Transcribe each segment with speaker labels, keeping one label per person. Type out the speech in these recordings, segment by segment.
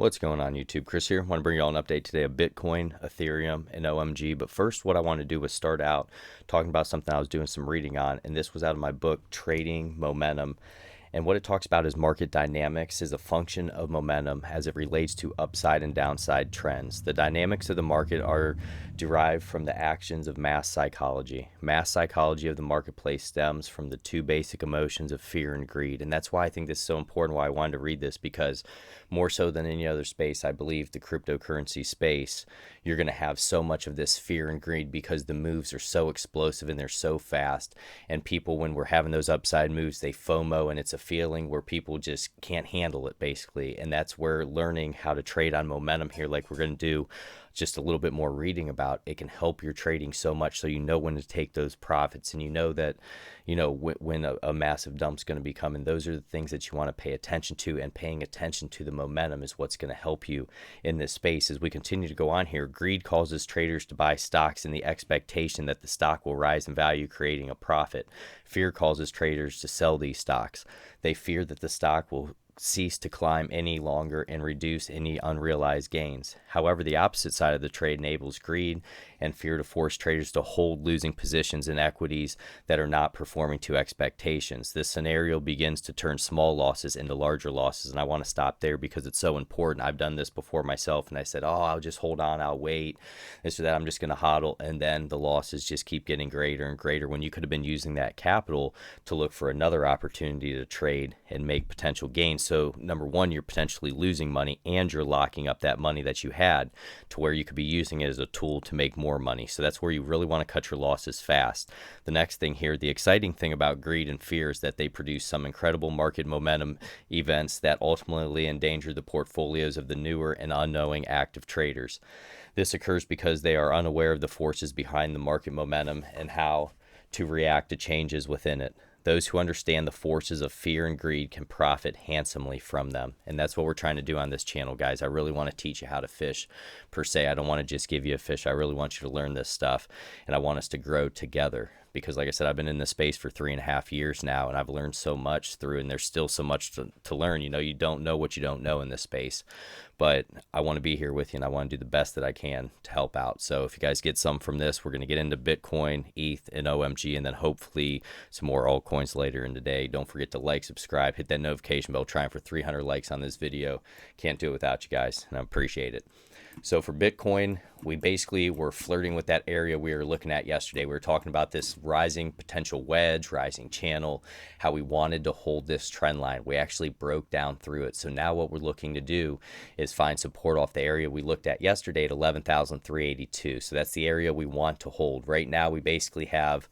Speaker 1: What's going on YouTube? Chris here. I want to bring you all an update today of Bitcoin, Ethereum, and OMG. But first, what I want to do was start out talking about something I was doing some reading on, and this was out of my book, Trading Momentum. And what it talks about is market dynamics is a function of momentum as it relates to upside and downside trends. The dynamics of the market are derived from the actions of mass psychology. Mass psychology of the marketplace stems from the two basic emotions of fear and greed. And that's why I think this is so important, why I wanted to read this, because more so than any other space, I believe the cryptocurrency space, you're going to have so much of this fear and greed because the moves are so explosive and they're so fast. And people, when we're having those upside moves, they FOMO, and it's a feeling where people just can't handle it, basically. And that's where learning how to trade on momentum here, like we're going to do just a little bit more reading about, it can help your trading so much, so you know when to take those profits, and you know that when a massive dump's going to be coming. Those are the things that you want to pay attention to, and paying attention to the momentum is what's going to help you in this space. As we continue to go on here, greed causes traders to buy stocks in the expectation that the stock will rise in value, creating a profit. Fear causes traders to sell these stocks. They fear that the stock will cease to climb any longer and reduce any unrealized gains. However, the opposite side of the trade enables greed and fear to force traders to hold losing positions in equities that are not performing to expectations. This scenario begins to turn small losses into larger losses, and I want to stop there because it's so important. I've done this before myself, and I said, oh, I'll just hold on, I'll wait, this or that, I'm just going to hodl, and then the losses just keep getting greater and greater when you could have been using that capital to look for another opportunity to trade and make potential gains. So number one, you're potentially losing money, and you're locking up that money that you had to where you could be using it as a tool to make more money. So that's where you really want to cut your losses fast. The next thing here, the exciting thing about greed and fear is that they produce some incredible market momentum events that ultimately endanger the portfolios of the newer and unknowing active traders. This occurs because they are unaware of the forces behind the market momentum and how to react to changes within it. Those who understand the forces of fear and greed can profit handsomely from them. And that's what we're trying to do on this channel, guys. I really want to teach you how to fish, per se. I don't want to just give you a fish. I really want you to learn this stuff, and I want us to grow together. Because like I said, I've been in this space for 3.5 years now, and I've learned so much through, and there's still so much to learn. You don't know what you don't know in this space. But I want to be here with you, and I want to do the best that I can to help out. So if you guys get some from this, we're going to get into Bitcoin, ETH, and OMG, and then hopefully some more altcoins later in the day. Don't forget to like, subscribe, hit that notification bell. Trying for 300 likes on this video. Can't do it without you guys, and I appreciate it. So for Bitcoin, we basically were flirting with that area we were looking at yesterday. We were talking about this rising potential wedge, rising channel, how we wanted to hold this trend line. We actually broke down through it. So now what we're looking to do is find support off the area we looked at yesterday at 11,382. So that's the area we want to hold. Right now we basically have,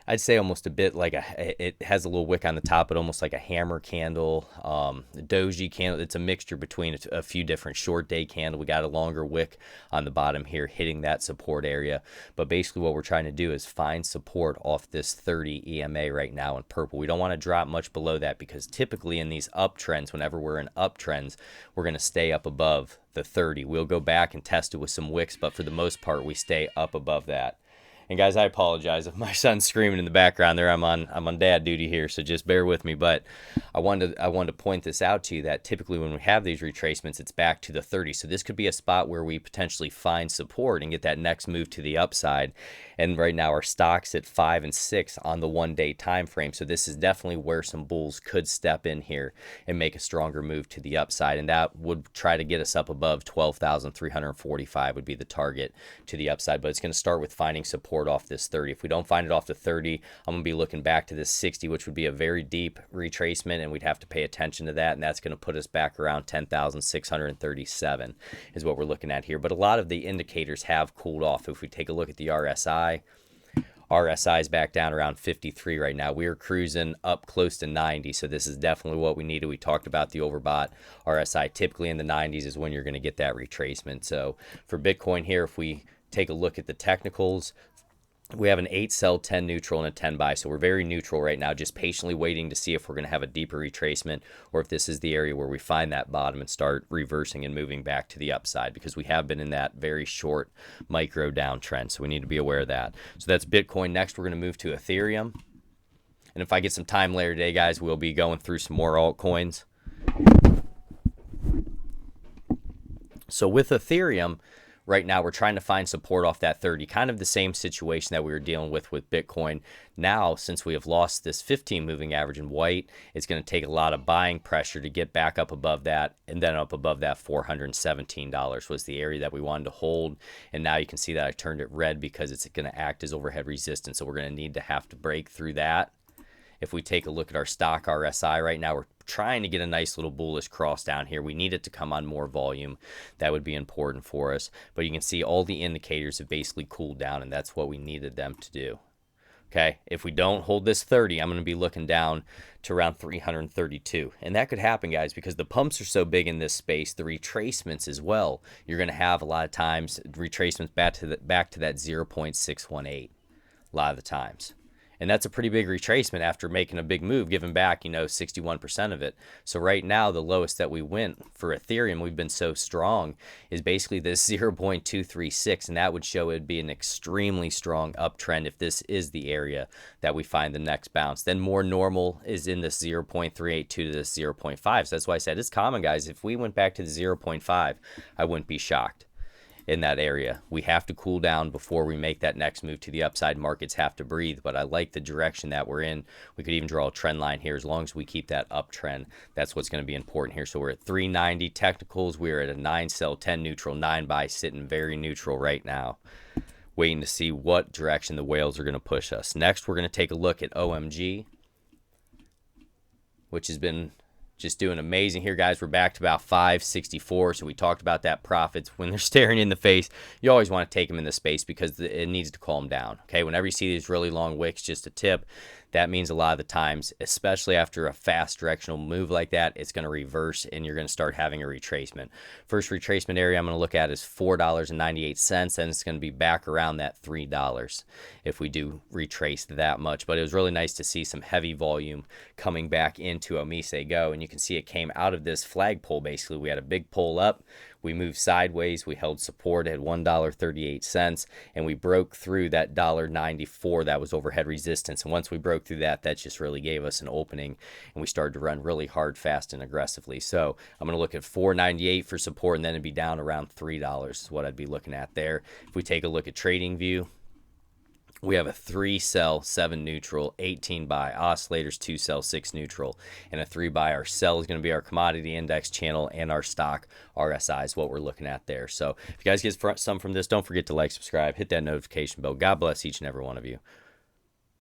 Speaker 1: I'd say, almost a bit like it has a little wick on the top, but almost like a hammer candle, a doji candle. It's a mixture between a few different short day candle. We got a longer wick on the bottom here hitting that support area. But basically what we're trying to do is find support off this 30 EMA right now in purple. We don't want to drop much below that, because typically in these uptrends, whenever we're in uptrends, we're going to stay up above the 30. We'll go back and test it with some wicks, but for the most part, we stay up above that. And guys, I apologize if my son's screaming in the background there. I'm on dad duty here, so just bear with me. But I wanted to point this out to you, that typically when we have these retracements, it's back to the 30. So this could be a spot where we potentially find support and get that next move to the upside. And right now our stock's at 5 and 6 on the 1-day time frame. So this is definitely where some bulls could step in here and make a stronger move to the upside. And that would try to get us up above 12,345 would be the target to the upside. But it's going to start with finding support off this 30. If we don't find it off the 30, I'm going to be looking back to this 60, which would be a very deep retracement, and we'd have to pay attention to that, and that's going to put us back around 10,637 is what we're looking at here. But a lot of the indicators have cooled off. If we take a look at the RSI is back down around 53 right now. We are cruising up close to 90, so this is definitely what we needed. We talked about the overbought RSI. Typically in the 90s is when you're going to get that retracement. So for Bitcoin here, if we take a look at the technicals, we have an 8 sell, 10 neutral, and a 10 buy. So we're very neutral right now, just patiently waiting to see if we're going to have a deeper retracement, or if this is the area where we find that bottom and start reversing and moving back to the upside, because we have been in that very short micro downtrend. So we need to be aware of that. So that's Bitcoin. Next, we're going to move to Ethereum. And if I get some time later today, guys, we'll be going through some more altcoins. So with Ethereum, right now we're trying to find support off that 30, kind of the same situation that we were dealing with Bitcoin. Now, since we have lost this 15 moving average in white, it's going to take a lot of buying pressure to get back up above that, and then up above that $417 was the area that we wanted to hold. And now you can see that I turned it red because it's going to act as overhead resistance. So we're going to need to have to break through that. If we take a look at our stock RSI right now, we're trying to get a nice little bullish cross down here. We need it to come on more volume. That would be important for us. But you can see all the indicators have basically cooled down, and that's what we needed them to do. Okay, if we don't hold this 30, I'm going to be looking down to around 332. And that could happen, guys, because the pumps are so big in this space, the retracements as well. You're going to have a lot of times retracements back to that 0.618 a lot of the times. And that's a pretty big retracement after making a big move, giving back, 61% of it. So right now, the lowest that we went for Ethereum, we've been so strong, is basically this 0.236. And that would show it would be an extremely strong uptrend if this is the area that we find the next bounce. Then more normal is in this 0.382 to this 0.5. So that's why I said it's common, guys. If we went back to the 0.5, I wouldn't be shocked. In that area, we have to cool down before we make that next move to the upside. Markets have to breathe, but I like the direction that we're in. We could even draw a trend line here as long as we keep that uptrend. That's what's going to be important here. So we're at 390 technicals. We're at a 9 sell, 10 neutral, 9 buy, sitting very neutral right now, waiting to see what direction the whales are going to push us. Next, we're going to take a look at OMG, which has been just doing amazing here, guys. We're back to about 564. So we talked about that profits. When they're staring in the face, you always want to take them in the space because it needs to calm down. Okay, whenever you see these really long wicks, just a tip, that means a lot of the times, especially after a fast directional move like that, it's going to reverse and you're going to start having a retracement. First retracement area I'm going to look at is $4.98, and it's going to be back around that $3 if we do retrace that much. But it was really nice to see some heavy volume coming back into Omise Go, and you can see it came out of this flagpole. Basically, we had a big pull up. We moved sideways. We held support at $1.38, and we broke through that $1.94 that was overhead resistance. And once we broke through that, that just really gave us an opening, and we started to run really hard, fast, and aggressively. So I'm going to look at $4.98 for support, and then it'd be down around $3 is what I'd be looking at there. If we take a look at TradingView, we have a 3 sell, 7 neutral, 18 buy, oscillators 2 sell, 6 neutral, and a 3 buy. Our sell is going to be our commodity index channel, and our stock RSI is what we're looking at there. So if you guys get some from this, don't forget to like, subscribe, hit that notification bell. God bless each and every one of you.